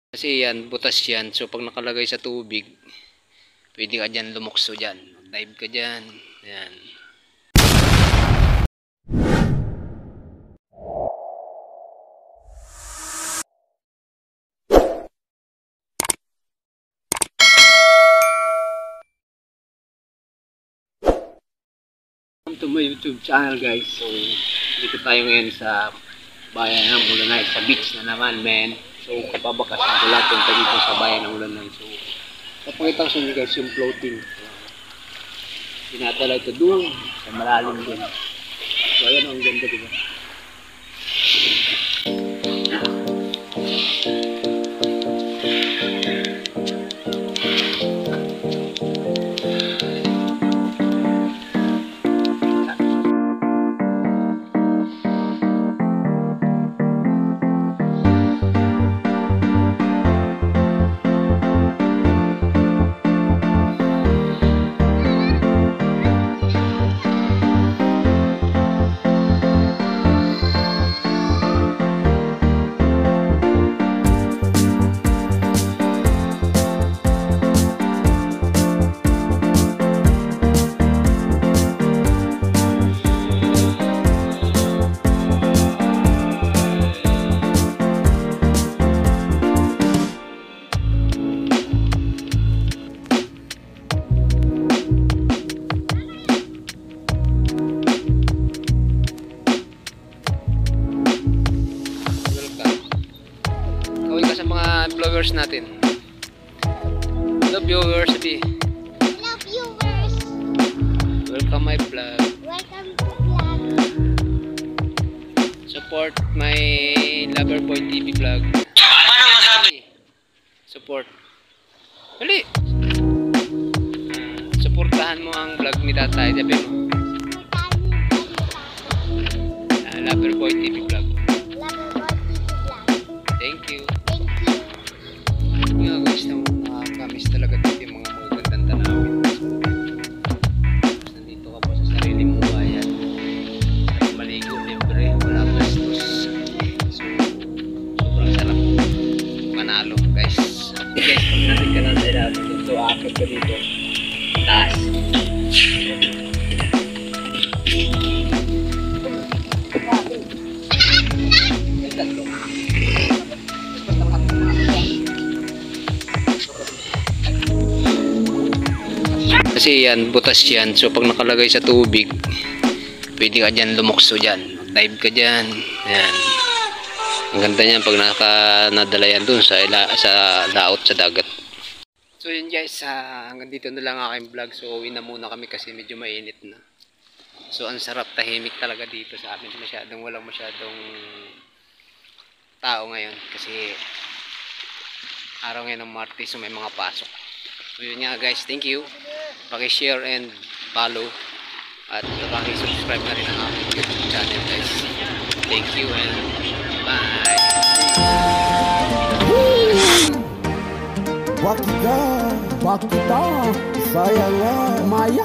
Kasi yan, butas yan. So pag nakalagay sa tubig, pwede ka dyan lumukso dyan. Dive ka dyan. Yan. Welcome to my YouTube channel, guys. So dito tayo ngayon sa bayan ng Ulanay, sa beach na naman, men. So kapabakasan ko lang punta dito sa bayan ng Ulanay. So papakita ko sa inyo, guys, yung floating. Dinadala ito doon sa malalim din. So ayan, ang ganda, diba? Vloggers natin. Hello viewers, sabi. Hello viewers. Welcome my vlog. Welcome to vlog. Support my Loverboy TV vlog. Paano masabi? Support. Hali. Supportahan mo ang vlog ni Tatay, sabi mo. Loverboy TV vlog. Loverboy TV vlog. Thank you. Thank you. Nga guys, nakakamiss talaga dito yung mga magagandang tanawin. Nandito ka po sa sarili mong bayan. Maligo, libre, wala gastos. So, sobrang sarap. Manalo guys. Guys, pag natin ka na sa ilalim dito, akit ka dito. Taas. Kasi yan, butas yan. So pag nakalagay sa tubig, pwede ka dyan lumukso dyan. Dive ka dyan. Yan. Ang ganda niyan pag nadala yan dun sa laot sa dagat. So yun guys, hanggang dito na lang aking vlog. So uwi na muna kami kasi medyo mainit na. So ang sarap, tahimik talaga dito sa amin. Walang masyadong tao ngayon. Kasi araw ngayon ng Martes, so may mga pasok. So yun nga guys, thank you. Paki-share and follow at paki-subscribe na rin ang aking YouTube channel guys. Thank you and bye. Bakita, saya Maya.